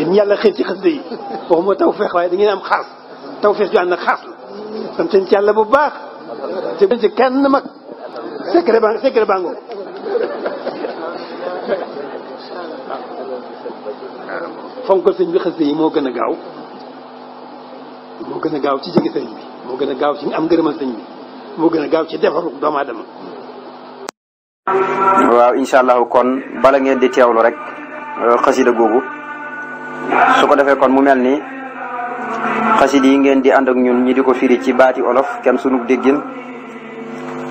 yéen yàlla xëy ci xasida yi waxuma tawfeex waaye da ngeen am xaas tawfeex ju ànd ak xaas la sant ci yàlla bu baax te ci kenn mag secret bango fonkal sëñ bi xasida yi moo gën a gaaw ci jege sëñ bi moo gën a gaaw ci am ngërëmal sëñ bi moo gën a gaaw ci defaru doomu aadama. waaw incha allahu kon bala ngeen di teewlu rek xasida googu su ko defee kon mu mel ni xasida yi ngeen di ànd ak ñun ñi di ko firi ci baati olof kenn sunu déggin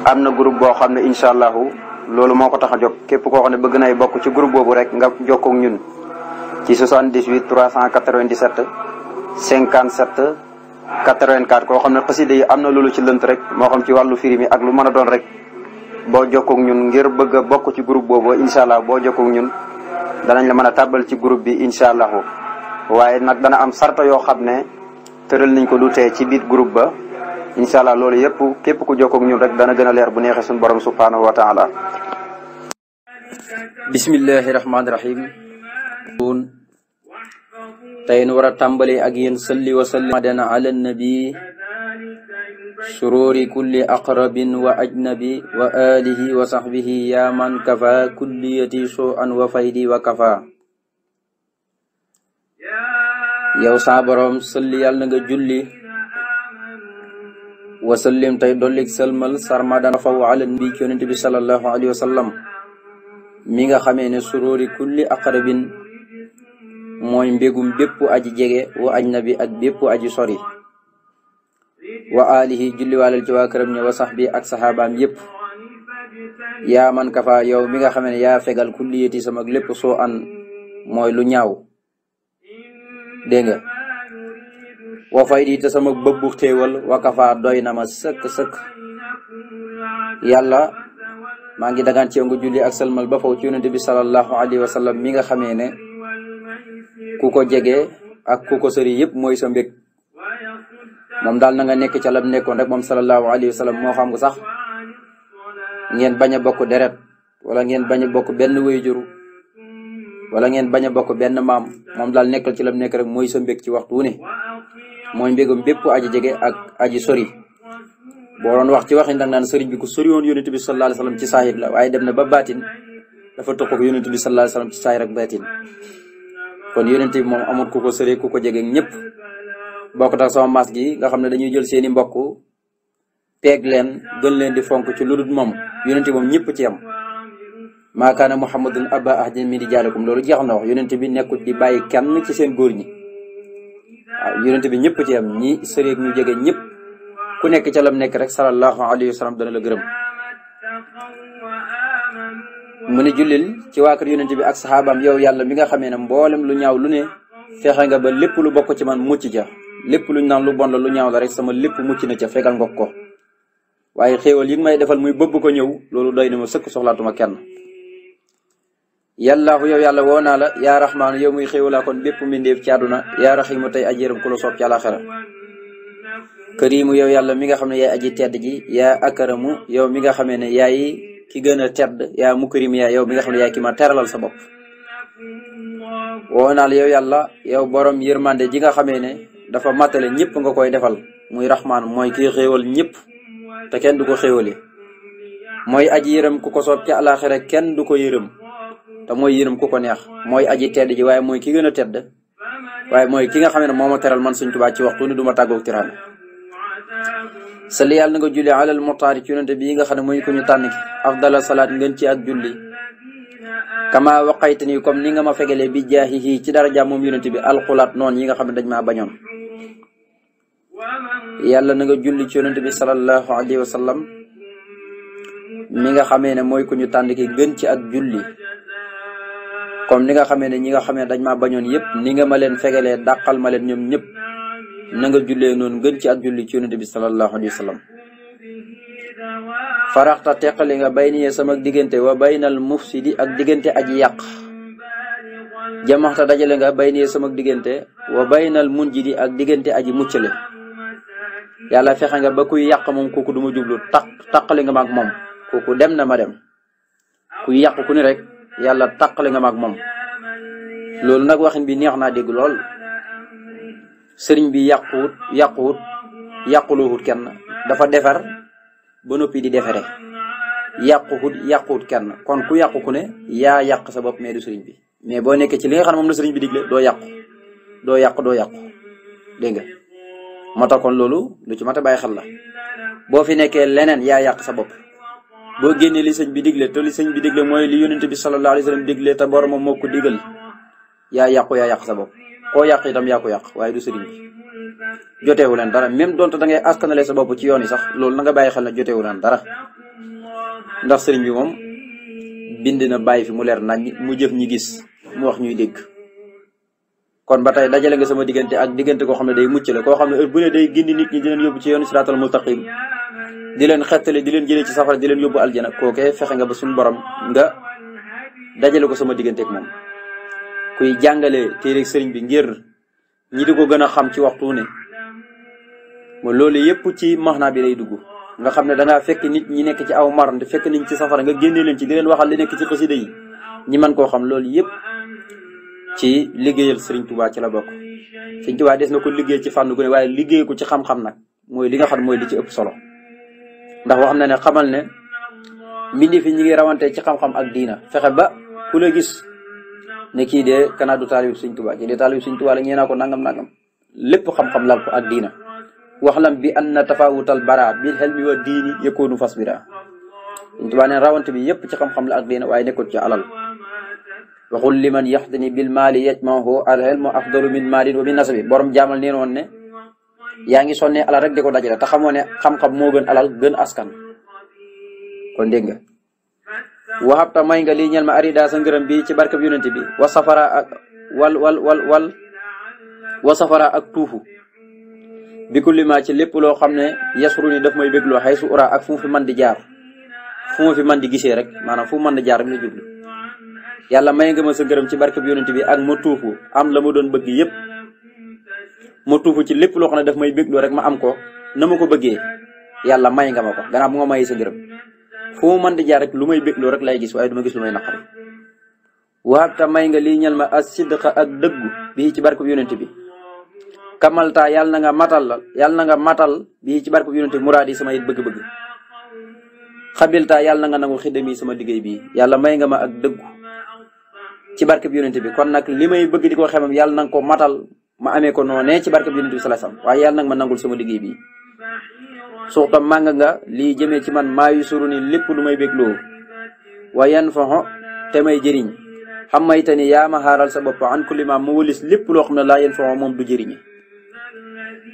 am na groupe boo xam ne incha allahu loolu moo ko tax a jóg képp koo xam ne bëgg nay bokk ci groupe boobu rek nga jokkoo ak ñun ci 78 397 57 84 koo xam ne xasida yi am na loolu ci lënt rek moo xam ci wàllu firi mi ak lu mën a doon rek boo jokkoo ak ñun ngir bëgg a bokk ci groupe boobu incha allah boo jokkoo ak ñun danañ la mën a tàbbal ci groupe bi incha allahu waaye nag dana am sarta yoo xam ne tëral nañ ko lu tee ci biir groupe ba incha allah loolu yëpp képp ku jokkoo ak ñun rek dana gën a leer bu neexee suñu borom subhanahu wa taala. bismillahi rahmaani rahim. tey nu war a tàmbali ak yéen salli wa sallim dana ala nabi sururi kulli aqrabin wa ajnabi wa alihi wa sahbihi ya man kafa kulliyati so an wa faydi wa kafa. yow saa borom salli yàlla nga julli wa sallim tey dollik salmal sarmadan faw ala nabi ci yonent bi sallallahu alayhi wa sallam mi nga xamee ne sururi kulli aqrabin mooy mbégum bépp aji jege wa ajnabi ak bépp aji sori wa alihi julli waalal ci waa këram ña wa sahbi ak saxaabaam yépp yaa man kafa yow mi nga xam ne yaa fegal kulliyati sama lépp soo an mooy lu ñaaw dégg nga wa faydi te sama bëbbu xéewal wa kafa doy na ma sëkk yàlla maa ngi dagaan ci yow nga julli ak salmal ba faw ci yonente bi sallallahu alayhi wa sallam mi nga xamee ne ku ko jege ak ku ko sori yëpp mooy sa mbég moom daal na nga nekk ca lam nekkoon rek moom sallallahu alayhi wa sallam moo xam nga sax ngeen bañ a bokk deret wala ngeen bañ a bokk benn wayjur wala ngeen bañ a bokk benn maam moom daal nekkal ci lam nekk rek mooy sa mbég ci waxtu wu ne mooy mbégam bépp aji jege ak aji sori boo doon wax ci waxin dang naan sëriñ bi ku sori woon yonent bi sallallahu alayhi wa sallam ci saahir la waaye dem na ba baatin dafa toq ak yonent bi sallallahu alayhi wa sallam ci saahir ak baatin kon yonent bi moom amul ku ko sori ku ko jege ñëpp bokk tax sama maas gi nga xam ne dañuy jël seeni mbokk peeg leen gën leen di fonk ci lu dul moom yonent bi moom ñëpp ci am maa kaana muhammadun aba ahadin min rijaalikum loolu jeex na wax yonent bi nekkul di bàyyi kenn ci seen góor ñi waaw yonent bi ñëpp ci am ñi sori ñu jege ñëpp ku nekk ca lam nekk rek sallallahu alayhi wa sallam dana la gërëm mu ne jullil ci waa kër yonent bi ak saxaabaam yow yàlla mi nga xamee ne mboolem lu ñaaw lu ne fexe nga ba lépp lu bokk ci man mucc ja lépp luñ naan lu bon la lu ñaaw la rek sama lépp mucc na ca fegal nga ko waaye xéewal yi may defal muy bëbb ko ñëw loolu doy na ma sëkk soxlaatuma kenn yàllaahu yow yàlla woo naa la yaa raxmaanu yow muy xéewalaa kon bépp mbindeef ci àdduna yaa raxiimu tey aji yërëm ku la soob ci àlaxira kariimu yow yàlla mi nga xam ne yaay aji tedd ji yaa akaramu yow mi nga xamee ne yaay ki gën a tedd yaa mukrim yaa yow mi nga xam ne yaay ki ma teralal sa bopp woo naa la yow yàlla yow borom yërmande ji nga xamee ne dafa matale ñëpp nga koy defal muy raxmaan mooy kii xéewal ñëpp te kenn du ko xéewali mooy aji yërëm ku ko soob ci àlaxira kenn du ko yërëm te mooy yërëm ku ko neex mooy aji tedd ji waaye mooy ki gën a tedd waaye mooy ki nga xam ne moo ma teral man Sëñ Tuubaa ci waxtu ni du ma tàggoog tiraane salli yàlla na nga julli alal muxtaari ci yonente bii nga xam ne mooy ko ñu tànn ki afdala salaat ngeen ci ak julli kama waqayta ni comme ni nga ma fegalee bi jaahihi ci daraja moom yonente bi alxulaat noonu yi nga xam ne dañ maa bañoon yàlla na nga julli ci yonente bi sallallahu alayhi wa sallam mi nga xamee ne mooy ko ñu tànn ki gën ci ak julli comme ni nga xamee ne ñi nga xamee ne dañ maa bañoon yëpp ni nga ma leen fegalee dàqal ma leen ñoom ñëpp na nga jullee noonu gën ci ak julli ci yonente bi sallallahu alayhi wa sallam faraxta teqali nga bay niye sama diggante wa baynal mufsidi ak diggante aji yàq jamaxta dajale nga bay niye sama diggante wa baynal munjidi ak diggante aji muccale yàlla fexe nga ba kuy yàq moom kooku du ma jublu taqali nga maag moom kooku dem na ma dem kuy yàq ku ni rek yàlla taqali nga maag moom loolu nag waxin bi neex naa dégg lool sëriñ bi yàquluwut kenn dafa defar ba noppi di defere yàquwut kenn kon ku yàqu ku ne yaa yàq sa bopp mais du sëriñ bi mais boo nekkee ci li nga xam ne moom la sëriñ bi digle doo yàqu dégg nga moo tax kon loolu lu ci mat a bàyyi xel la boo fi nekkee leneen yaa yàq sa bopp boo génnee li sëñ bi digle te li sëñ bi digle mooy li yonent bi sallallahu alayhi wa sallam digle te boromam moo ko digal yaa yàq sa bopp koo yàq itam yaa ko yàq waaye du sëriñ bi joteewu leen dara même donte da ngay askanale sa bopp ci yoon yi sax loolu na nga bàyyi xel na joteewu leen dara ndax sëriñ bi moom bind na bàyyi fi mu leer nañ mu jëf ñi gis mu wax ñuy dégg kon ba tey dajale nga sama diggante ak diggante koo xam ne day mucc la koo xam ne heure bu ne day gindi nit ñi di leen yóbbu ci yoonu siraatal mustaqim di leen xettale di leen jëlee ci safara di leen yóbbu aljana kookee fexe nga ba suñu borom nga dajale ko sama diggante ak moom kuy jàngale téere sëriñ bi ngir ñi di ko gën a xam ci waxtu ne mo loolu yëpp ci maxnaa bi lay dugg nga xam ne dangaa fekk nit ñi nekk ci aw mar te fekk niñ ci safara nga génnee leen ci di leen waxal li nekk ci xasida yi ñi mën koo xam loolu yëpp ci liggéeyal Sëriñ Tuubaa ci la bokk Sëriñ Tuubaa des na ko liggéey ci fànn gu ne waaye liggéey ko ci xam-xam nag mooy li nga xam mooy li ci ëpp solo ndax wax na ne xamal ne mbindi fi ñi ngi rawante ci xam-xam ak diina fexe ba ku la gis ne kii de kanaa du taalibu Sëriñ Tuubaa kii de taalibu Sëriñ Tuubaa la ñee naa ko nangam lépp xam-xam lal ko ak diina waxlam bi anna tafawutal bara bil helmi wa diini yakunu fasbira Sëriñ Tuubaa ne rawante bi yëpp ci xam-xam la ak diina waaye nekkul ci alal waxul liman yaxdani bil maali yajmahu al ilmu afdalu min maalin wa min nasabi borom jaamal neen woon ne yaa ngi sonnee alal rek di ko dajale te xamoo ne xam-xam moo gën alal gën askan kon dégg nga waxabta may nga lii ñel ma arida sa ngërëm bi ci barkab yonent bi wa safara ak wa safara ak tuufu bi kulli ma ci lépp loo xam ne yasru ni daf may bégloo xay su ura ak fu mu fi man di jaar fu mu fi man di gisee rek maanaam fu mu man di jaar rek la jublu yàlla may nga ma sa ngërëm ci barkab yonent bi ak ma tuufu am la ma doon bëgg yëpp ma tuufu ci lépp loo xam ne daf may bégloo rek ma am ko na ma ko bëggee yàlla may nga ma ko gannaaw bu nga mayee sa ngërëm fu mu mën di jaar rek lu may bégloo rek lay gis waaye du ma gis lu may naqari waabta may nga lii ñal ma as sidqa ak dëggu bii ci barkab yonent bi kamalta yàlla na nga matal bii ci barkab yonent bi muraad yi samay bëgg-bëgg xabilta yàlla na nga nangu xidami sama liggéey bii yàlla may nga ma ak dëggu ci barkab yonent bi kon nag li may bëgg di ko xemam yàlla na nga ko matal ma amee ko noonee ci barkab yonent bi sallallahu alayhi wasallam waaye yàlla nag ma nangul sama liggéey bi suuxta màng nga lii jëmee ci man maayu suru ni lépp lu may bégloo wa yan faxo te may jëriñ xam mayta ni yaa ma xaaral sa bopp an kulli ma mu wëlis lépp loo xam ne laa yan faxo moom du jëriñi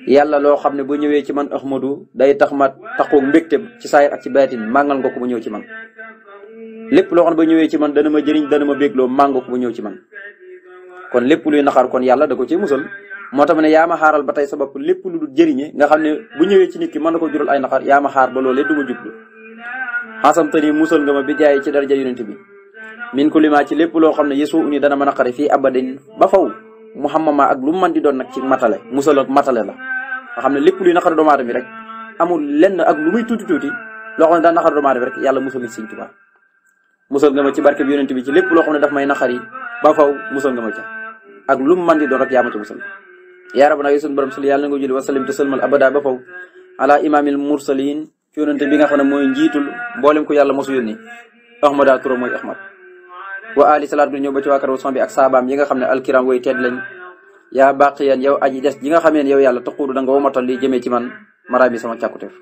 yàlla loo xam ne bu ñëwee ci man Ahmadu day tax ma taxoo mbégte ci saayir ak ci baatin màngal nga ko bu ñëw ci man lépp loo xam ne ba ñëwee ci man dana ma jëriñ dana ma bégloo màngo ko bu ñëw ci man kon lépp luy naxar kon yàlla da ko ci musal moo tax ne yaa ma xaaral ba tey sa bopp lépp lu dul jëriñe nga xam ne bu ñëwee ci nit ki mën na ko jural ay naxar yaa ma xaar ba loolee du ma jublu xasam te ni musal nga ma bi jaay ci daraja yonent bi min ku limaa ci lépp loo xam ne yesu uni dana ma naqari fii abadin ba faw muhammama ak lu mu mën di doon nag ci matale musal ak matale la nga xam ne lépp luy naqari doomu aadama bi rek amul lenn ak lu muy tuuti loo xam ne daan naqari doomu aadama bi rek yàlla musal na ci Sëriñ Tuubaa musal nga ma ci barke bi yonent bi ci lépp loo xam ne daf may naqari ba faw musal nga ma ca ak lu mu mën di doon rek yaa ma ca musal yaa rabbana yi sun borom sali yàlla na nga julli wasallim te sëlmal abada ba faw ala imaamil mursalin ci yonent bi nga xam ne mooy njiitul mboolem ko yàlla mosu yónni ahmada turo mooy ahmad wa ali salaat bi ñëw ba ci waa kër son bi ak saabaam yi nga xam ne alkiram way tedd lañ yaa baqiyan yow aji des ji nga xamee ne yow yàlla taquudu da nga womatal li jëmee ci man mara bi sama càkkuteef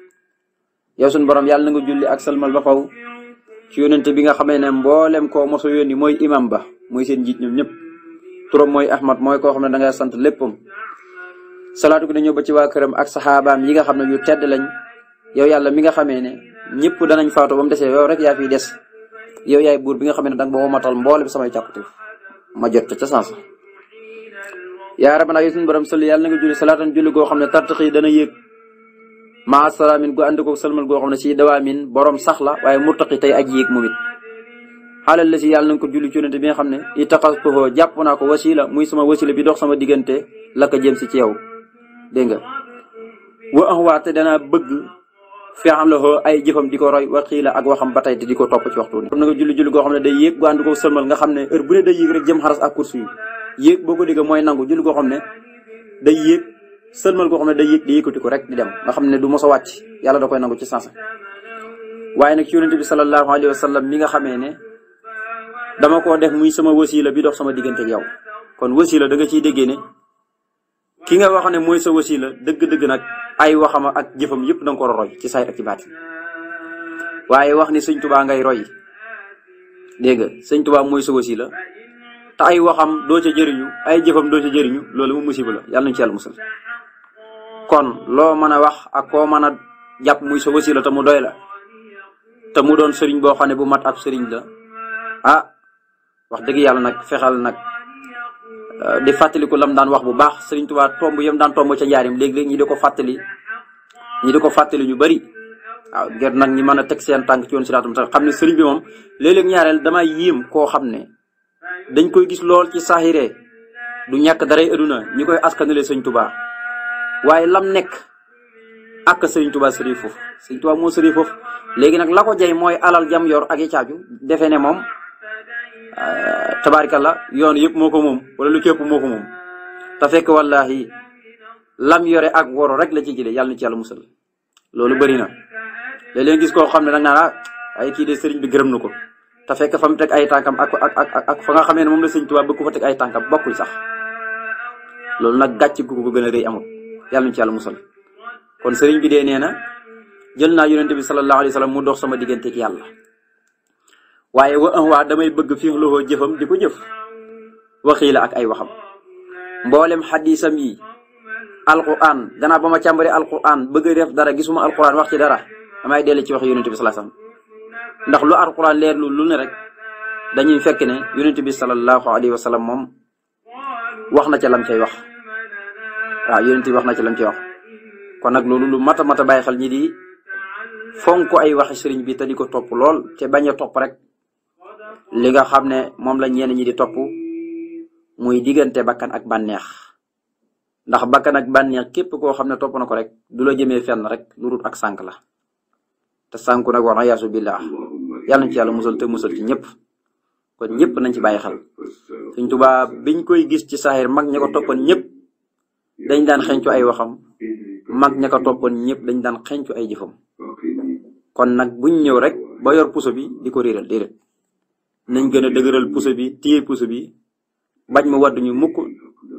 yow sun borom yàlla na nga julli ak sëlmal ba faw ci yonent bi nga xamee ne mboolem koo mosu yónni mooy imam ba mooy seen njiit ñoom ñëpp turam mooy ahmad mooy koo xam ne da ngay sant léppam salaatu gi na ñëw ba ci waa këram ak saxaabaam yi nga xam ne yu tedd lañ yow yàlla mi nga xamee ne ñëpp danañ faatu ba mu desee yow rek yaa fiy des yow yaay buur bi nga xamee ne danga ba womatal mboole bi samay càkkutéef ma jot ca sansa yaa rabbana yi suñu borom sëli yàlla na nga julli salaatan julli goo xam ne tartaxi dana yéeg maa salaamin gu ànd ko sëlmal goo xam ne si dawaamin borom sax la waaye murtaqi tey aji yéeg moom it xaalal la si yàlla na nga ko julli ci yonente bi nga xam ne itaqastuhu jàpp naa ko wasila muy sama wasila bi dox sama diggante la ko jëm si ci yow dégg nga wa waate danaa bëgg feexam la ay jëfam di ko roy wa xiila ak waxam ba tey te di ko topp ci waxtu ni na nga julli goo xam ne day yéeg gu ànd ko sëlmal nga xam ne heure bu ne day yéeg rek jëm xaras ak kursu yi yéeg boo ko déggee mooy nangu julli goo xam ne day yéeg sëlmal goo xam ne day yéeg di yëkkati ko rek di dem nga xam ne du mos a wàcc yàlla da koy nangu ci sansa waaye nag ci yonente bi sallallahu alayhi wa sallam mi nga xamee ne dama koo def muy sama wasila bi dox sama diggante ak yow kon wasila da nga ciy déggee ne ki nga wax ne mooy sa wasila dëgg-dëgg nag ay waxama ak jëfam yëpp da nga ko roy ci saayir ak ci baatin waaye wax ni sëñ Tuubaa ngay roy dégg nga sëñ Tuubaa mooy sa wasila te ay waxam doo ca jëriñu ay jëfam doo ca jëriñu loolu mu musiba la yàlla nañu ci yàlla musal kon loo mën a wax ak koo mën a jàpp muy sa wasila te mu doy la te mu doon sëriñ boo xam ne bu mat ab sëriñ la ah wax dëgg yàlla nag fexal nag di fàttaliku lam daan wax bu baax sëriñ Tuubaa tomb yam daan tomb ca njaarim léeg-léeg ñi di ko fàttali ñu bari waaw ngir nag ñi mën a teg seen tànk ci yoon siraatum sax xam ne sëriñ bi moom léeg-léeg ñaareel damay yéem koo xam ne dañ koy gis lool ci saaxiree du ñàkk daray aduna ñi koy askanale sëriñ Tuubaa waaye lam nekk ak sëriñ Tuubaa sëriñ foofu sëriñ Tuubaa moo sëriñ foofu léegi nag la ko jey mooy alal jam yor ak yi caaju defe ne moom tabaarikalla yoon yëpp moo ko moom wala lu képp moo ko moom te fekk wallahi lam yore ak woro rek la ci jëlee yàlla na ci yàlla musal loolu bëri na léeg-léeg gis koo xam ne da nga naan ay kii de sëriñ bi gërëm na ko te fekk fa mu teg ay tànkam ak fa nga xamee ne moom la sëriñ Tuubaa bëgg ko fa teg ay tànkam bokkul sax loolu nag gàcc gu ko gën a rëy amul yàlla na ci yàlla musal kon sëriñ bi dee nee na jël naa yonente bi sallallahu alayhi wa sallam mu dox sama diggante ak yàlla waaye waa damay bëgg fi loxoo jëfam di ko jëf waxii la ak ay waxam mboolem xadisam yi alquran gannaaw ba ma càmbari alquran bëgg a def dara gisuma alquran wax ci dara damay dellu ci wax yonente bi sallallahu alayhi wa sallam ndax lu alquran leer lu ne rek dañuy fekk ne yonente bi sallallahu alayhi wa sallam moom wax na ca lam cay wax waaw yonente bi wax na ca lam cay wax kon nag loolu lu mat a bàyyi xel ñi di fonk ay waxi sëriñ bi te di ko topp lool te bañ a topp rek li nga xam ne moom la ñenn ñi di topp muy diggante bakkan ak bànneex ndax bakkan ak bànneex képp koo xam ne topp na ko rek du la jëmee fenn rek lu dul ak sànk la te sànku nag wax yaasu billah yàlla nañ ci yàlla musal te musal ci ñëpp kon ñëpp nañ ci bàyyi xel Sëriñ Tuubaa biñ koy gis ci saahir mag ña ko toppoon ñëpp dañ daan xencu ay waxam mag ña ko toppoon ñëpp dañ daan xencu ay jëfam kon nag buñ ñëw rek ba yor puso bi di ko réeral déedéet nañ gën a dëgëral puso bi téye puso bi bañ ma wadd ñu mukk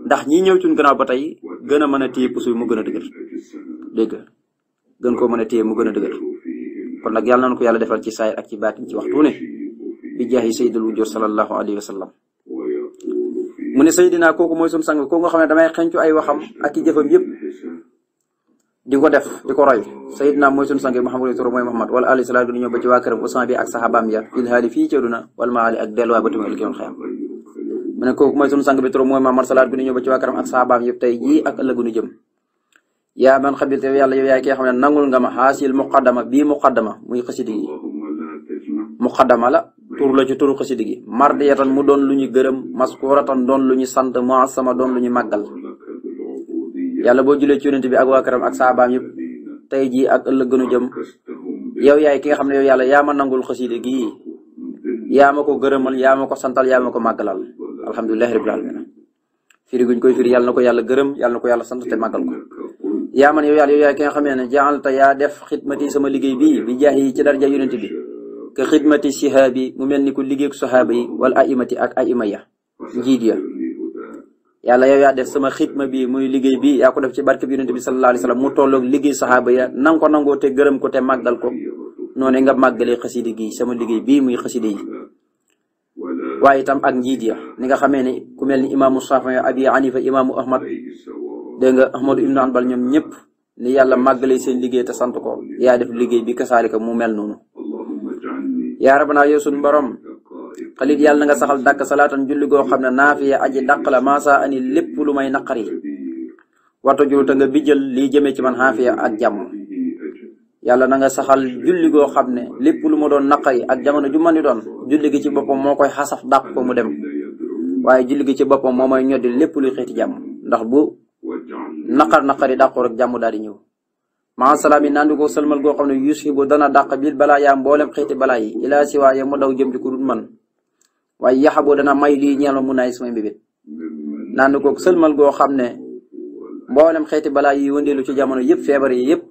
ndax ñi ñëw ci gannaaw ba tey gën a mën a téye puso bi mu gën a dëgër dégg nga gën koo mën a téye mu gën a dëgër kon nag yàlla na ko yàlla defal ci saayir ak ci baatin ci waxtu ne bi jaahi sayyidul wujuud sallallahu alayhi wa sallam mu ne Seydina kooku mooy sunu sang kooku nga xam ne damay xencu ay waxam ak i jëfam yëpp di ko def di ko roy Seydina mooy sunu sang Muhammadu Rasul mooy Muhammad wala alayhi salaatu ñëw ba ci waa këram Usmaan bi ak saxaabaam ya fil haali fii ci aduna wal maali ak delluwaay ba tamit yoon xayam mu ne kooku mooy sunu sang bi turam mooy Muhammad salaat gu ñëw ba ci waa këram ak saxaabaam yëpp tey jii ak ëllëgu nu jëm yaa man xabil te yàlla yow yaay ki nga xam ne nangul nga ma xaasil muqaddama bii muqaddama muy xasidi gi muqaddama la tur la ci turu xasidi gi mardiyatan mu doon lu ñu gërëm maskuratan doon lu ñu sant muassama doon lu ñu màggal yàlla boo julee ci yonent bi ak waa këram ak saabaam yëpp tey jii ak ëllëg gënu jëm yow yaay ki nga xam ne yow yàlla yaa ma nangul xasidi gi yaa ma ko gërëmal yaa ma ko santal yaa ma ko màggalal alhamdulilahi rabbil alamin firi guñ koy firi yàlla na ko yàlla gërëm yàlla na ko yàlla sant te màggal ko yaa man yow yàlla yow yaay ki nga xam ne jaalta yaa def xidmati sama liggéey bii bi jaax yi ci darja yonent bi ke xidmati sihaabi mu mel ni ku liggéey sahaaba yi wala aimati ak aima ya njiit ya yàlla yow yaa def sama xidma bi muy liggéey bi yaa ko def ci barke bi yonent bi sallallahu alayhi wasallam mu tolloog liggéey sahaaba ya nanga ko nangoo te gërëm ko te màggal ko noonu nga màggalee xasidi gi sama liggéey bii muy xasidi yi waaye itam ak njiit ya ni nga xamee ne ku mel ni imaamu Shaafi'i abi Hanifa imaamu Ahmad dégg nga Ahmadu ibnu Hanbal ñoom ñëpp ni yàlla màggalee seen liggéey te sant ko yaa def liggéey bi kasaalika mu mel noonu yaa rabbana yow sunu borom xalit yàlla na nga saxal dàkk salaatan julli goo xam ne naafiya aji dàq la maasa ani lépp lu may naqari warta julu te nga bijjal lii jëmee ci man xaafiya ak jàmm yàlla na nga saxal julli goo xam ne lépp lu ma doon naqari ak jamono ju mën di doon julli gi ci boppam moo koy xasaf dàq ko mu dem waaye julli gi ci boppam moo may ñoddi lépp luy xeeti jàmm ndax bu naqari dàqoo rek jàmm daal di ñëw maa salaam yi naan di ko sëlmal goo xam ne yusibu dana dàq bil balaa yaa mboolem xeeti balaa yi ilaa siwaa ya mu daw jëm ci ku dul man waaye yaxaboo dana may lii ñeel ma mun naay samay mbébét naan ko sëlmal goo xam ne mboolem xeeti balaa yi wëndeelu ci jamono yëpp feebar yi yëpp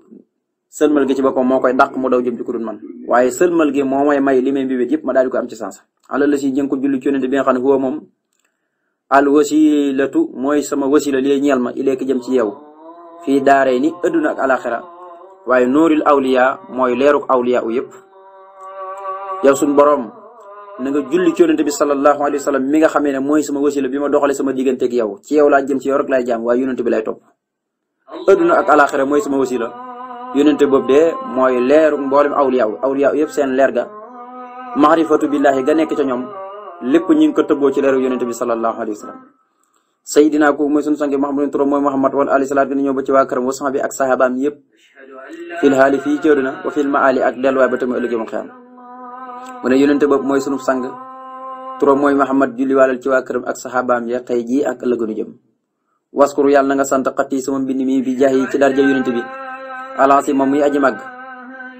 sëlmal gi ci boppam moo koy dàq mu daw jëm ci ku dul man waaye sëlmal gi moo may li may mbibét yëpp ma daal di ko am ci sens ala la si jëng ko julli ci yonent bi nga xam ne huwa moom al wasilatu mooy sama wasila li ñeel ma ileeki jëm ci yow fii daaree ni adduna ak alaxira waaye nuuril awliya mooy leeruk awliya u yëpp yow suñ boroom na nga julli ci yonent bi sallallahu alayhi wa sallam mi nga xamee ne mooy sama wasila bi ma doxale sama digganteeg yow ci yow laa jëm ci yow rek laay jaam waaye yonent bi lay topp adduna ak alaxira mooy sama wasila yonente boobu de mooy leeru mboolem awliya yëpp seen leer ga maarifatu billahi ga nekk ca ñoom lépp ñu ngi ko tëbboo ci leeru yonente bi sallallahu alayhi wa sallam sayidina ko mooy sunu sangi Muhammadun turam mooy Muhammad wal ali salaat bi na ñëw ba ci waa këram wa saxbi ak sahabaam yëpp fil haali fii ci àddina wa fil maali ak delluwaay ba tamit ëllëgee mu xiyam mu ne yonente boobu mooy sunu sang turam mooy Muhammad julli waalal ci waa këram ak sahabaam ya tey jii ak ëllëgënu jëm waskuru yàlla na nga sant xatti sama mbind mi bi jaayi ci darja yonente bi alansi moom muy aji màgg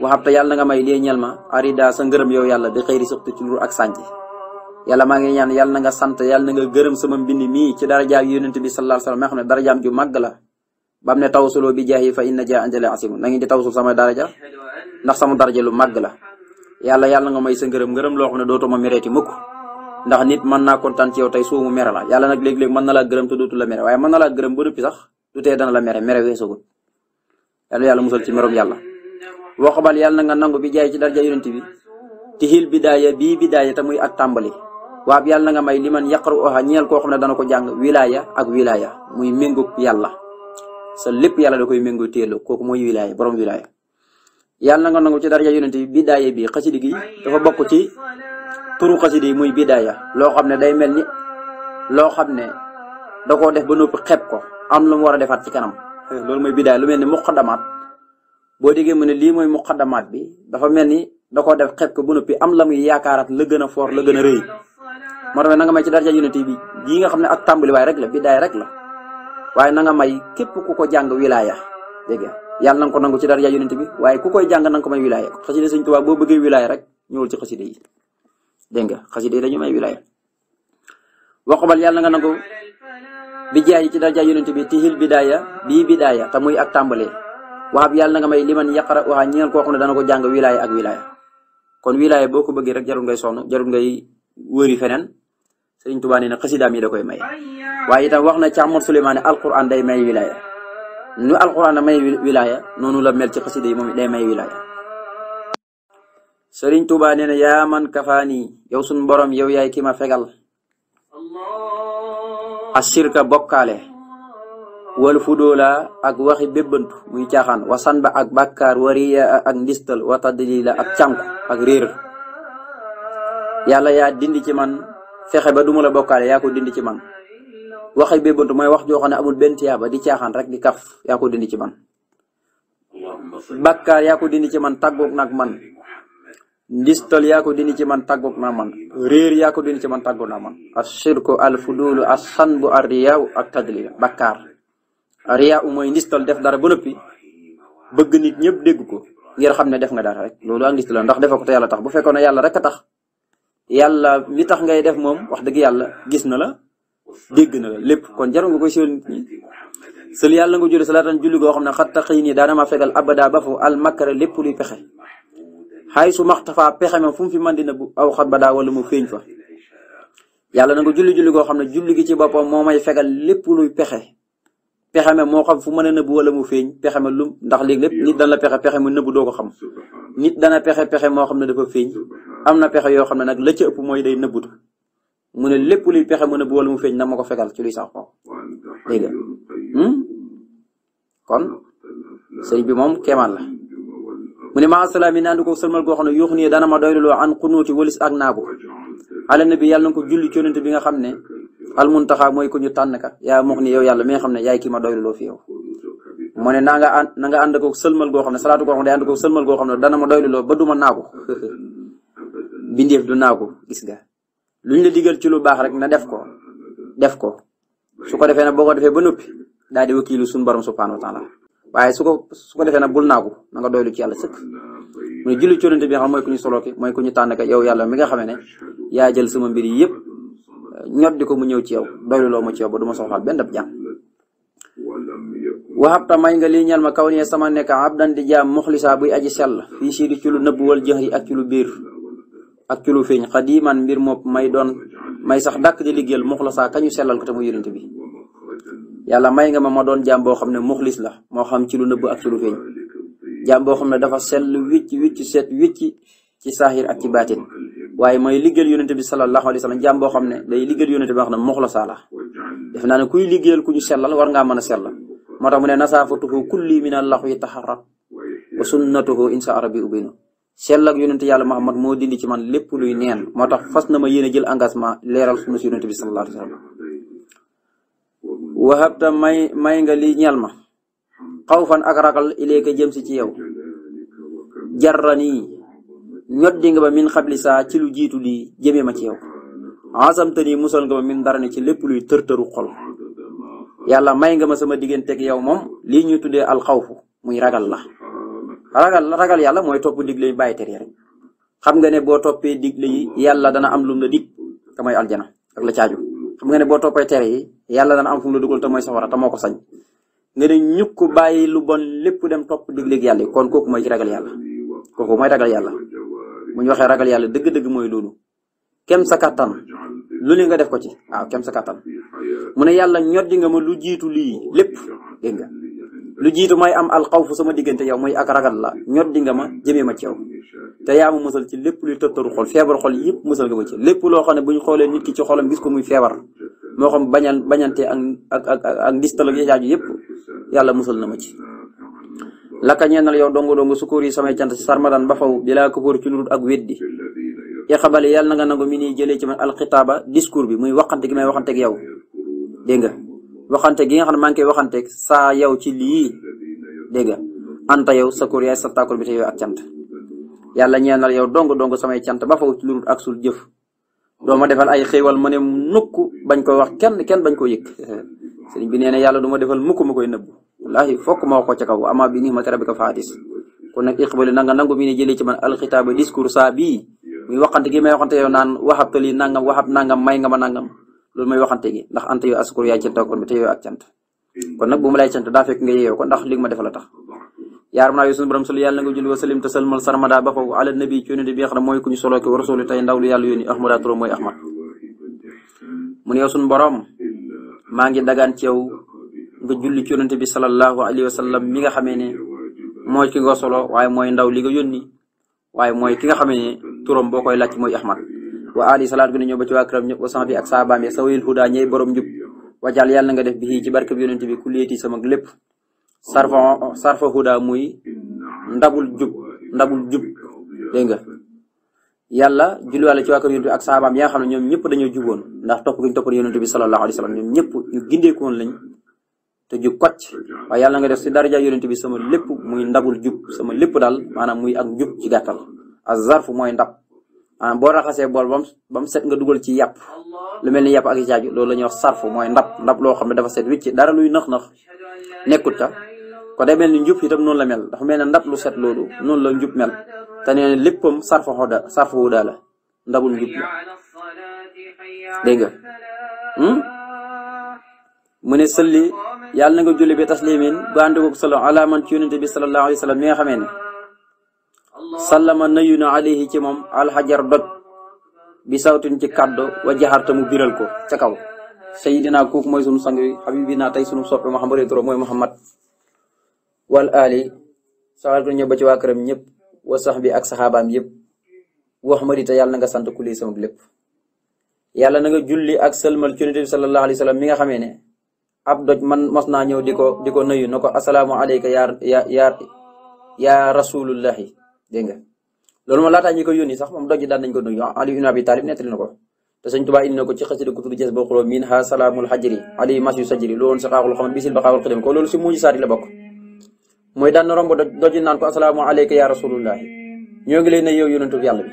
waxabta yàlla na nga may lee ñel ma arida sa ngërëm yow yàlla bi xëyri suxtu ci lur ak sànc yàlla maa ngi ñaan yàlla na nga sant yàlla na nga gërëm sama mbind mii ci darajaam yonent bi sallallahu alayhi wasallam nga xam ne darajaam ju màgg la bam ne tawsuloo bi jaahi fa inna jaa anjale asimu na ngeen di tawsul sama daraja ndax sama daraja lu màgg la yàlla nga may sa ngërëm loo xam ne dootuma mereeti mukk ndax nit mën naa kontaan ci yow tey soo mu mere la yàlla nag léeg-léeg mën na laa gërëm te dootu la mere waaye mën na laa gërëm ba noppi sax du tee dana la mere weesagut yàlla musal ci merom yàlla waxabal yàlla na nga nangu bi jaay ci darja yonent bi tixil bidaaya bii bidaaya te muy ak tàmbali waab yàlla na nga may li man yaqaru oxa ñeel koo xam ne dana ko jàng wilaya ak wilaya muy méngug yàlla sa lépp yàlla da koy méngoo téelo kooku mooy wilaya borom wilaya yàlla na nga nangu ci darja yonent bi bidaaya bi xasidi gi dafa bokk ci turu xasidi muy bidaaya loo xam ne day mel ni loo xam ne da koo def ba noppi xeeb ko am lu mu war a defaat ci kanam loolu mooy bidaaya lu mel ni muqaddamaat boo déggee mu ne lii mooy muqaddamaat bi dafa mel ni da koo def xeeb ko ba noppi am la muy yaakaaraat la gën a foor la gën a rëy moo tax na nga may ci darja yonent bi bii nga xam ne ak tàmbali waay rek la bidaaya rek la waaye na nga may képp ku ko jàng wilaya dégg nga yàlla na nga ko nangu ci darja yonent bi waaye ku koy jàng na nga ko may wilaya xasida Sëñ Tuubaa boo bëggee wilaya rek ñëwul ci xasida yi dégg nga xasida yi dañu may wilaya waqbal yàlla nga nangu bi jaay ci darja yonent bi tihil bidaaya bii bidaaya te muy ak tàmbalee waxab yàlla na nga may liman yaqara waxa ñeel koo xam ne dana ko jàng wilaya ak wilaya kon wilaya boo ko bëggee rek jarul ngay sonn jarul ngay wëri feneen Sëriñ Tuubaa nee na xasidaam yi da koy may waaye itam wax na ci Ahmad Suleymaan alquran day may wilaya nu alquran may wilaya noonu la mel ci xasida yi moom day may wilaya Sëriñ Tuubaa nee na yaa man kafaani yow suñ borom yow yaay ki ma fegal asirka bokkaale wal fudoola ak waxi bébbantu muy caaxaan wasan ba ak bàkkaar wariya ak ndistal wa tadlila ak cànku ak réer yàlla yaa dindi ci man fexe ba duma la bokkaale yaa ko dindi ci man waxi bébbantu mooy wax joo xam ne amul benn tiyaaba di caaxaan rek di kaf yaa ko dindi ci man bàkkaar yaa ko dindi ci man tàggoog nag man ndistal yaa ko dindi ci man tàggoog naa man réer yaa ko dindi ci man tàggoog naa man ashirku al fudulu asanbu ar riyaaw ak tadlil bakkaar riyaaw mooy ndistal def dara ba noppi bëgg nit ñëpp dégg ko ngir xam ne def nga dara rek loolu ak ndistal ndax defa ko te yàlla tax bu fekkoon ne yàlla rek a tax yàlla li tax ngay def moom wax dëgg yàlla gis na la dégg na la lépp kon jarul nga koy siiwal nit ñi sël yàlla nga julli salaatan julli goo xam ne xatta xëy nii daana ma fegal abada ba fu al makara lépp luy pexe xay su maxtafaa pexe ma fu mu fi mën dina bu aw xat ba daa wala mu feeñ fa yàlla na nga julli goo xam ne julli gi ci boppam moo may fegal lépp luy pexe ma moo xam fu mën a nëbbu wala mu feeñ pexe ma lu ndax léegi lépp nit dana la pexe mu nëbbu doo ko xam nit dana pexe moo xam ne dafa feeñ am na pexe yoo xam ne nag la ca ëpp mooy day nëbbutu mu ne lépp luy pexe mu nëbbu wala mu feeñ nag ma ko fegal ci luy sax ko dégg nga kon sëñ bi moom kéemaan la mu ne maa salaam yi naan ko sëlmal goo xam ne yuux nii dana ma doyluloo an xunuuti walis ak naagu ala nabi yàlla na ko julli ci yonent bi nga xam ne almuntaxa mooy ku ñu tànn ka yaa mox ni yow yàlla mi nga xam ne yaay ki ma doyluloo fi yow mu ne na nga ànd ko sëlmal goo xam ne salaatu goo xam ne day ànd ko sëlmal goo xam ne dana ma doyluloo ba duma naagu bindeef du naagu gis nga luñ la digal ci lu baax rek na def ko su ko defee nag boo ko defee ba noppi daal di wakiilu suñu borom subhanahu wa taala waaye su ko defee nag bul naagu na nga doylu ci yàlla sëkk mu ne julli ci yonent bi nga xam mooy ku ñu solo ki mooy ku ñu tànn ka yow yàlla mi nga xamee ne yaa jël sama mbir yi yëpp ñot di ko mu ñëw ci yow doylu loo ma ci yow ba du ma soxlaal benn dab jaam waxabta may nga lii ñal ma kaw ne sama nekk abdan di jaam muxlisa buy aji sell fii siidi ci lu nëbb wal jëxri ak ci lu biir ak ci lu feeñ xadiman mbir moom may sax dàkk di liggéeyal muxlasa kañu sellal ko te mu yonent bi yàlla may nga ma doon jaam boo xam ne muxlis la moo xam ci lu nëbb ak ci lu feeñ jaam boo xam ne dafa sell wicc set wicc ci saaxir ak ci baatin waaye mooy liggéeyal yonent bi sallallahu alayhi wa sallam jaam boo xam ne day liggéeyal yonent bi wax na muxlasa la def naa ne kuy liggéeyal ku ñu sellal war ngaa mën a sellal moo tax mu ne nasaafatuhu kulli min allaxwi taxarrat wa sunnatuhu insa arabi ubinu sell ak yonent yàlla Muhammad moo dindi ci man lépp luy neen moo tax fas na ma yéene jël engagement leeral sunna si yonent bi sallallahu alayhi wa sallam wahabta may nga li ñeel ma xawfan ak ragal ileeka jëm si ci yow jarrani ñoddi nga ba min xabli saa ci lu jiitu di jëmee ma ci yow asamtani musal nga ba min dara ni ci lépp luy tërtëru xol yàlla may nga ma sama digganteeg yow moom lii ñuy tuddee alxawfu muy ragal la ragal yàlla mooy topp digle yi bàyyi tere rek xam nga ne boo toppee digle yi yàlla dana am lum la dig te mooy aljana ak la caaju xam nga ne boo toppee tere yi yàlla dana am fu mu la dugal te mooy safara te moo ko sañ nga ne ñukk bàyyi lu bon lépp dem topp digleeg yàlla yi kon kooku mooy ci ragal yàlla kooku mooy ragal yàlla bu ñu waxee ragal yàlla dëgg-dëgg mooy loolu kem sa kattan lu ne nga def ko ci waaw kem sa kattan mu ne yàlla ñoddi nga ma lu jiitu lii lépp dégg nga lu jiitu may am alxawfu sama diggante yow mooy ak ragal la ñoddi nga ma jëmee ma ci yow te yaa ma musal ci lépp luy tëttaru xol feebar xol yëpp musal nga ma ci lépp loo xam ne bu ñu xoolee nit ki ci xolam gis ko muy feebar moo xam bañante ak ndistal ak yaaju yëpp yàlla musal na ma ci laka ñeenal yow dongo sukkur yi samay cant si sarmadan ba faw di laa këpóor ci lu dul ak weddi ixabali yàlla na nga nangu mi nii jëlee ci man alxitaaba discours bi muy waxante gi may waxanteeg yow dégg nga waxante gi nga xam ne maa ngi koy waxanteeg saa yow ci lii dégg nga anta yow sukkur yaay santaakul bi te yow ak cant yàlla ñeenal yow dongo samay cant ba faw ci lu dul ak sul jëf doo ma defal ay xéewal ma ne nukk bañ koy wax kenn bañ ko yëg sëriñ bi nee na yàlla du ma defal mukk ma koy nëbb wallaahi fokk ma wax ko ca kaw ama bi ni ma tera bi ko faadis kon nag iqbali na nga nangu mi ne jëlee ci man alxitaaba discours saa bii muy waxante gi may waxante yow naan waxabtali nangam may nga ma nangam loolu may waxante gi ndax anta yow askur yaay cantaakoon bi te yow ak cant kon nag bu ma lay cant daa fekk nga yeew ko ndax li ma defal a tax yaaram naa yow suñu borom solo yàlla na nga julli wa salim te salmal sarmada ba faw ala nabi ci yónente bi nga xam ne mooy ku ñu solo ki wa rasuli tey ndaw lu yàlla yónni ahmada turo mooy ahmad mu ne yow suñu borom maa ngi dagaan ci yow nga julli ci yónente bi sallallahu alayhi wa sallam mi nga xamee ne mooy ki nga solo waaye mooy ndaw li nga yónni waaye mooy ki nga xamee ne turam boo koy laaj mooy ahmad wa ali salaat gu ne ñëw ba ci waa këram ñëpp wa sama bi ak saabaam yi sawil huda ñey borom njub wajal yàlla na nga def bi ci barke bi yónente bi ku léeti sama lépp sarfa huda muy ndabul jub dégg nga yàlla julliwaale ci waa kër yónente bi ak saabaam yaa nga xam ne ñoom ñëpp dañoo juboon ndax topp gi ñu toppoon yónente bi sallallahu alayhi wa sallam ñoom ñëpp ñu gindeekoon lañ te jub kocc waaye yàlla nga def si daraja yónente bi sama lépp muy ndabul jub sama lépp daal maanaam muy ak njub ci gàttal ak zarf mooy ndab maanaam boo raxasee bool ba mu set nga dugal ci yàpp lu mel ni yàpp ak jaaju loolu la ñuy wax sarf mooy ndab loo xam ne dafa set wicc dara luy nax nekkut ca ko day mel ni njub itam noonu la mel dafa mel ne ndab lu set loolu noonu la njub mel te nee na léppam sarfa huda la ndabul njub la dégg nga mu ne sëlli yàlla na nga julli bi taslimin bu ànd ko solo ala man ci yonente bi sallallahu alayhi wa sallam mi nga xamee ne sallama nayu na alayhi ci moom alxajar doj bi sawtin ci kàddu wa jaxarta mu biral ko ca kaw sayidina kooku mooy sunu sang xabibina tey sunu soppe Muhammad mooy Muhammad wal ali saxal ko ñëw ba ci waa këram ñëpp wa sax bi ak saxaabaam yëpp wax ma di te yàlla na nga sant ku lii sama lépp yàlla na nga julli ak sëlmal ci yonente bi sallallahu alayhi wa sallam mi nga xamee ne ab doj man mos naa ñëw di ko nuyu na ko asalaamu aleyka yaa rasulullahi dégg nga loolu moom laataa ñi ko yónni sax moom doj daan nañ ko nuyu Ali ibn Abi Talib nettali na ko te Sëñ Tuubaa indi na ko ci xasida ku tudd Jazbul boo xuloo min ha salaamul hajri ali mas yu sajri loolu si xaaxul xam bisil ba xaawul xidam ko loolu si muuji saati la bokk mooy daan na romb doj naan ko asalaamu aleyka yaa rasulullahi ñoo ngi lay ne yow yonentu yàlla bi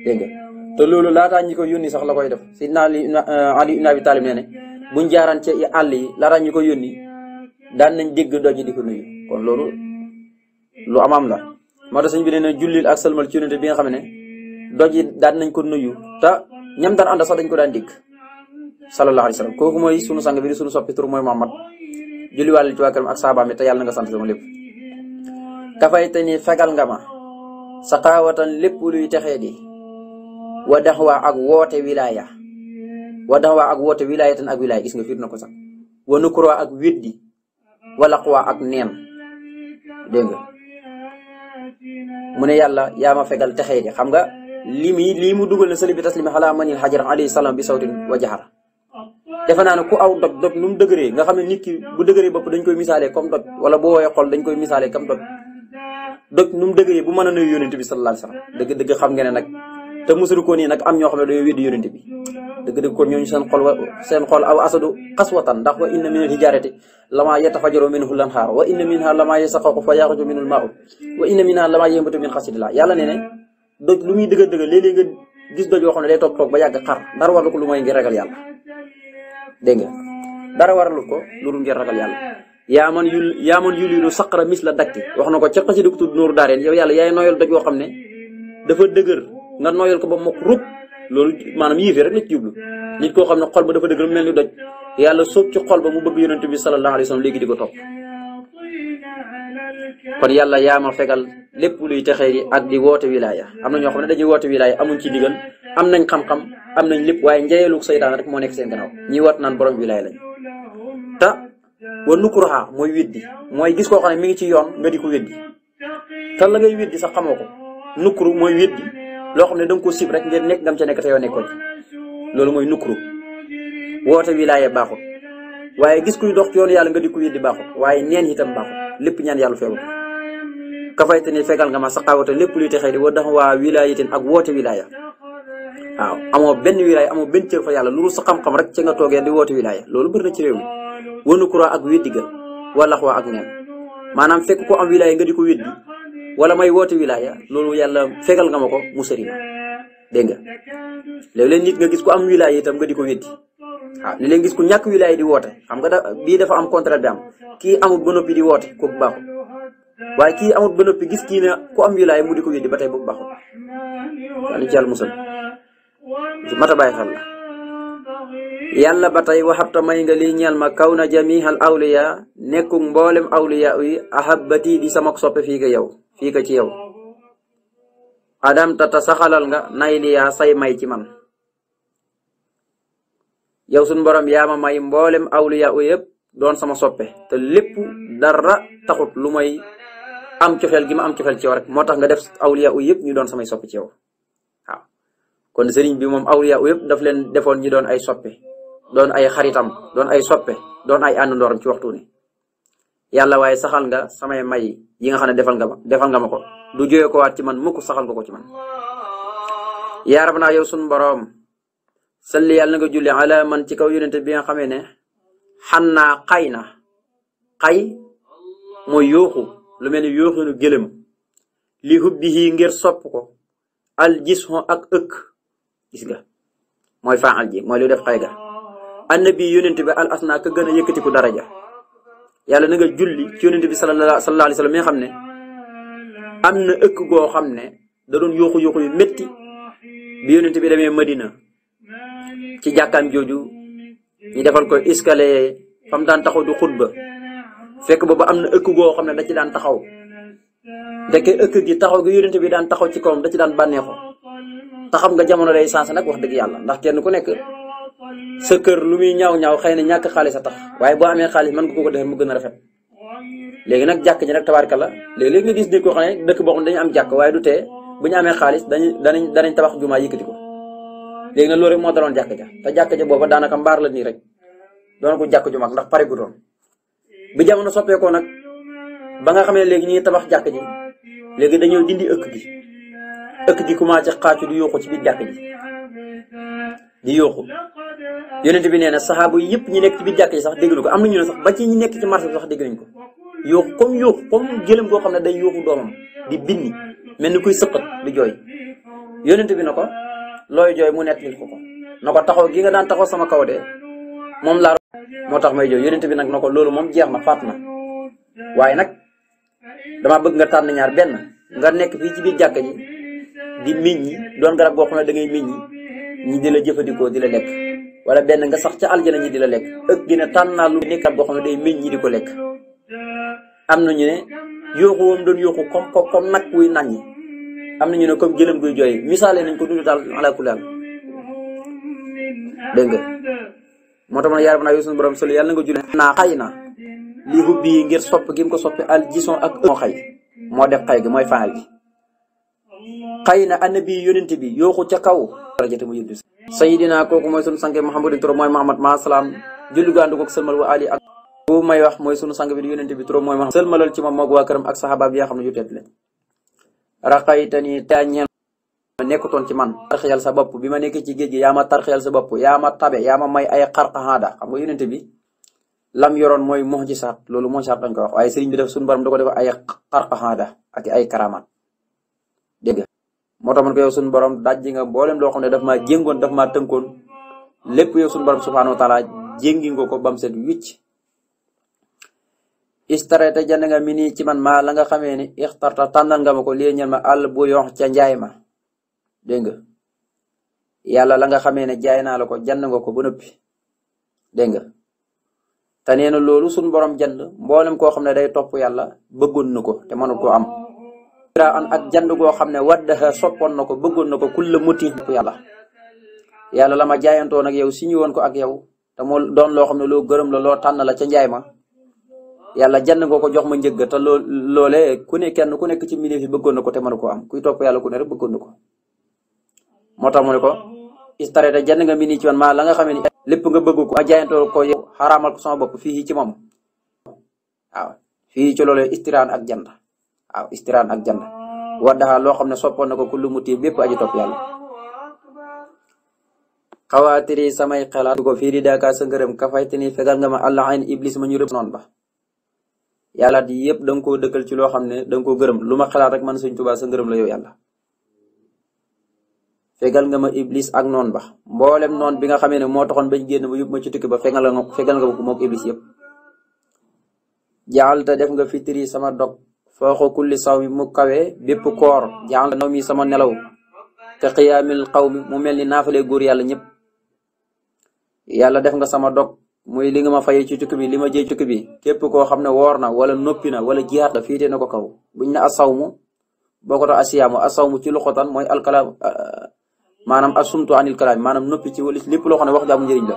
dégg nga te loolu laataa ñi ko yónni sax la koy def Sidna Ali ibn Abi Talib nee ne buñ jaaraan ci àll yi laataa ñi ko yónni daan nañ dégg doj di ko nuyu kon loolu lu am la moo tax sëñ bi nee na jullil ak salmal ci yonente bi nga xam ne doj yi daan nañ ko nuyu te ñam daan ànd sax dañ ko daan dégg sallallahu alayhi wa sallam kooku mooy sunu sang bi di sunu soppi tur mooy Muhammad julli wàllu ci waa këram ak saabaam te yàlla na nga sant sama lépp kafayte ni fegal nga ma saqaawatan lépp luy texee di wa daxwaa ak woote wilaaya tan ak wilaaya gis nga fiir na ko sax wa nukurwaa ak weddi wala xuwaa ak neen dégg nga mu ne yàlla yaa ma fegal texee di xam nga lii mu dugal na sali bi taslimi xalaa manil xajar alayhi salaam bi sawtin wa jaxar defe naa ne ku aw doj nu mu dëgëree nga xam ne nit ki bu dëgëree bopp dañ koy misaalee comme doj wala boo woowee xol dañ koy misaalee comme doj nu mu dëgëree bu mën a nuyu yónent bi sallallahu alayhi wasallam dëgg xam ngeen ne nag te musulu ko nii nag am ñoo xam ne dañoo weddi yónent bi dëgg kon ñooñu seen xol aw asadu xaswatan ndax wa inna minal hijarati lama yatafajaru minhu lanhaar wa inna minha lama yasaqaqu fa yaxruju minhu lmaa'u wa inna minha lama yahbatu min xasidillah yàlla ne doj lu muy dëgër léeg-léeg nga gis doj yoo xam ne day toog ba yàgg xar dara warlu ko lu mooy ngir ragal yàlla dégg nga dara waralu ko lu dul ngir ragal yàlla yaa man yulilu saqra mis la dakti wax na ko ca xasida ko tudd Nuuru Daarayni yow yàlla yaay nooyal doj yoo xam ne dafa dëgër nga nooyal ko ba mokk rub loolu maanaam yéefee rek la ci jublu nit koo xam ne xol ba dafa dëgër mel ni doj yàlla sóob ci xol ba mu bëgg yonent bi sallallahu alayhi wa sallam léegi di ko topp kon yàlla yaa ma fegal lépp luy texee di ak di woote wilaaya am na ñoo xam ne dañuy woote wilaaya amuñ ci ndigal am nañ xam-xam am nañ lépp waaye njayeelu saytaan rek moo nekk seen gannaaw ñiy wat naan borom wilaaya lañ te wa nukruha mooy weddi mooy gis koo xam ne mi ngi ci yoon nga di ko weddi te la ngay weddi sax xamoo ko nukru mooy weddi loo xam ne da nga ko sib rek ngeen nekk ngam ca nekk te yoo nekkoon ci loolu mooy nukru woote wilaaya baaxut waaye gis kuy dox ci yoonu yàlla nga di ko weddi baaxut waaye neen itam baaxut lépp ñaan yàlla feebu kafayte ni fegal nga ma saqaawata lépp luy texee di wa dax waa wilaayatin ak woote wilaaya waaw amoo benn wilaaya amoo benn cër fa yàlla lu sa xam-xam rek ci nga toogee di woote wilaaya loolu bëri na ci réew mi wanu kura ak weddi ga wala xwaa ak neen maanaam fekk ko am wilaaya nga di ko weddi wala may woote wilaaya loolu yàlla fegal nga ma ko mu sëri ma dégg nga léeg-léeg nit nga gis ku am wilaaya itam nga di ko weddi waaw léeg-léeg gis ku ñàkk wilaaya di woote xam nga bii dafa am contraire bi am kii amut ba noppi di woote kooku baaxul waaye kii amut ba noppi gis kii ne ku am wilaaya mu di ko weddi ba tey boobu baaxul waaw ni ci yàlla musal mata bàyyi xel la yàlla ba tey waxabta may nga lii ñeel ma kaw na jamihal awliya nekkuk mboolem awliya yi ahabati di sama soppe fii ka ci yow adam tata saxalal nga nay liyaa say may ci man yow suñ borom yaa ma may mboolem awliya yi yëpp doon sama soppe te lépp dara taxut lu may am cofeel gi ma am cofeel ci yow rek moo tax nga def awliya yi yëpp ñu doon samay soppe ci yow waaw kon sëriñ bi moom awliya yëpp daf leen defoon ñi doon ay soppe doon ay xaritam doon ay soppe doon ay àndandooram ci waxtu ni yàlla waaye saxal nga samay may yi nga xam ne defal nga ma ko du jóge ko waat ci man mukk saxal nga ko ci man yaa rab naa yow sun boroom salli yàlla nga julli ala man ci kaw yonente bi nga xamee ne xan naa xay na xay mooy yooxu lu mel ni yooxunu gëlëm li hubbihi ngir sopp ko al gis ak ëkk gis nga mooy faal ji mooy lu def xay ga annabi yonente bi al asna ka gën a yëkkatiku daraja yàlla na nga julli ci yonente bi sallallahu alayhi wa sallam mi nga xam ne am na ëkk goo xam ne da doon yooxu yu métti bi yonente bi demee Madina ci jàkkaam jooju ñu defal ko escalier fam daan taxaw du xutba fekk booba am na ëkk goo xam ne da ci daan taxaw ndeke ëkk gi taxaw gi yonente bi daan taxaw ci kawam da ci daan bànneexo te xam nga jamono day sensé nag wax dëgg yàlla ndax kenn ku nekk sa kër lu muy ñaaw xëy na ñàkk xaalis a tax waaye boo amee xaalis mën nga ko defee mu gën a rafet léegi nag jàkk ji nag tabaarka la léeg-léeg nga gis nit koo xam ne dëkk boo xam ne dañu am jàkk waaye du tee bu ñu amee xaalis danañ tabax jumaa yëkkati ko léegi nag loolu rek moo daloon jàkk ja te jàkk ja booba daanaka mbaar la nii rek doon ko jàkk ju mag ndax pare gu doon bi jamono soppeekoo nag ba nga xam ne léegi ñu ngi tabax jàkk ji léegi dañoo dindi ëkk gi commencé xaacu di yóoxu ci biir jàkk ji di yóoxu yonent bi nee na saxaabu yëpp ñi nekk ci biir jàkk ji sax dégg na ko am na ñu ne sax ba ci ñi nekk ci marché bi sax dégg nañ ko yóoxu comme gëlëm goo xam ne day yóoxu doomam di binni mel ni kuy sëqat di jooy yonent bi na ko looy jooy mu nettali ko na ko taxaw gi nga daan taxaw sama kaw de moom laa moo tax may jooy yonent bi nag na ko loolu moom jeex na faat na waaye nag dama bëgg nga tànn ñaar benn nga nekk fii ci biir jàkk ji di meññi doon garab goo xam ne da ngay meññi ñi di la jëfandikoo di la lekk wala benn nga sax ca aljana ñi di la lekk ëpp gi ne tànn naa lu nekkat boo xam ne day meññ ñi di ko lekk. am na ñu ne yooxu woom doon yooxu comme nag wuy nañ ñi am na ñu ne comme jëlam guy jooy misaale nañ ko dund daal ala kulli haal dégg nga moo tax ma ne yaa rabbana yow suñu borom soli yàlla na nga julli naa xay na lii hubbi ngir sopp gi mu ko soppi al jison ak moo xay moo def xay gi mooy faal gi xay na annabi yonent bi yooxu ca kaw rajate mu yëndu sayidina kooku mooy sunu sang Muhammadin turam mooy Muhammad ma salaam julli gu ànd ko sëlmal wa ali ak bu may wax mooy sunu sang bi di yonent bi turam mooy Muhammad sëlmalal ci moom moog waa këram ak saxaaba bi nga xam ne yu tedd leen raqaytani tañeel nekkutoon ci man tarxiyal sa bopp bi ma nekk ci géej gi yaa ma tarxiyal sa bopp yaa ma tabe yaa ma may ay xarqaxaada xam nga yonent bi lam yoroon mooy mu'jisaat loolu mu'jisaat lañ ko wax waaye sëriñ bi def suñu borom da ko def ay xarqaxaada ak ay karamaat dégg nga moo tax man ko yow suñu borom dajji nga mboolem loo xam ne daf maa jéngoon daf maa tënkoon lépp yow suñu borom subhanahu wa taala jéngi nga ko bam set wicc istareta jënd nga mi nii ci man maa la nga xamee ni ixtarta tànnal nga ma ko lii ñel ma àll bu yox ca njaay ma dégg nga yàlla la nga xamee ne jaay naa la ko jënd nga ko ba noppi dégg nga te nee na loolu suñu borom jënd mboolem koo xam ne day topp yàlla bëggoon na ko te mënul koo am an ak jënd goo xam ne waddaxa soppoon na ko bëggoon na ko kulla muti yàlla la ma jaayantoon ak yow signé woon ko ak yow te moo doon loo xam ne loo gërëm la loo tànn la ca njaay ma yàlla jënd nga ko jox ma njëgg te loolee ku ne kenn ku nekk ci milieu yi bëggoon na ko te mënu koo am kuy topp yàlla ku ne rek bëggoon na ko moo tax mu ne ko istareta jënd nga mi nii ci man maa la nga xam ne lépp nga bëgg ko ma jaayantoo ko yow xaraamal ko sama bopp fii ci moom waaw fii ci loolee istiraan ak jand waaw istiraan ak jand waddaxa loo xam ne soppoon na ko ku lu muti bépp aji topp yàlla xawaatiri samay xelaat ko fii di daaka sa ngërëm kafayte ni fegal nga ma allah ayn iblis ma ñu rëb noonu ba yàlla di yëpp da nga koo dëkkal ci loo xam ne da nga koo gërëm lu ma xalaat rek man Sëñ Tuubaa sa ngërëm la yow yàlla fegal nga ma iblis ak noon ba mboolem noon bi nga xamee ne moo taxoon bañ génn ba yóbbu ma ci tukki ba fegal nga ko mook iblis yëpp jaal te def nga fitiri sama dog fooxo kulli saw mi mu kawee bépp koor jaal naw mi sama nelaw te xiyaamil xaw mi mu mel ni naafalee góor yàlla ñëpp yàlla def nga sama dog muy li nga ma fayee ci tukki bi li ma jëy tukki bi képp koo xam ne woor na wala noppi na wala jihaat la fiitee na ko kaw buñ ne asawmu boo ko tax asiyaamu asawmu ci loxotan mooy alkalaam maanaam asumtu anil kalaam maanaam noppi ci wala lépp loo xam ne wax jaamu njëriñ la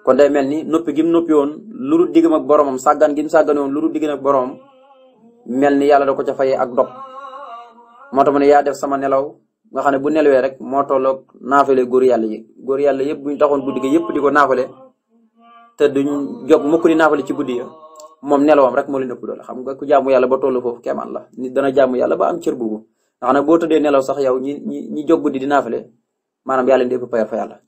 kon day mel ni noppi gi mu noppi woon lu dul diggam ak boromam sàggan gi mu sàggane woon lu dul diggam ak boromam mel ni yàlla da ko ca fayee ak dog moo tax mu ne yaa def sama nelaw nga xam ne bu nelawee rek moo tolloog naafale góor yàlla yëpp buñ taxoon guddi gi yëpp di ko naafale te duñ jóg mukk di naafale ci guddi ya moom nelawam rek moo leen ëpp doole xam nga ku jaamu yàlla ba tollu foofu kemaan la nit dana jaamu yàlla ba am cër boobu nga xam ne boo tëddee nelaw sax yow ñi jóg guddi di naafale maanaam yàlla di ëpp payar fa yàlla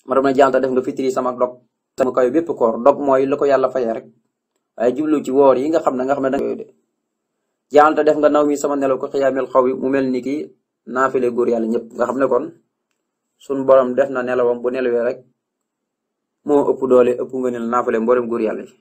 ma dama ne janta def nga fitiri sama dog sama kaw bépp koor dog mooy la ko yàlla fayee rek waaye jublu ci woor yi nga xam ne da yooyu de janta def nga naw mi sama nelaw ko xiyaamil xaw yi mu mel ni ki naafale góor yàlla ñëpp nga xam ne kon suñ borom def na nelawam bu nelawee rek moo ëpp doole ëpp nga nel naafale mboolem góor yàlla yi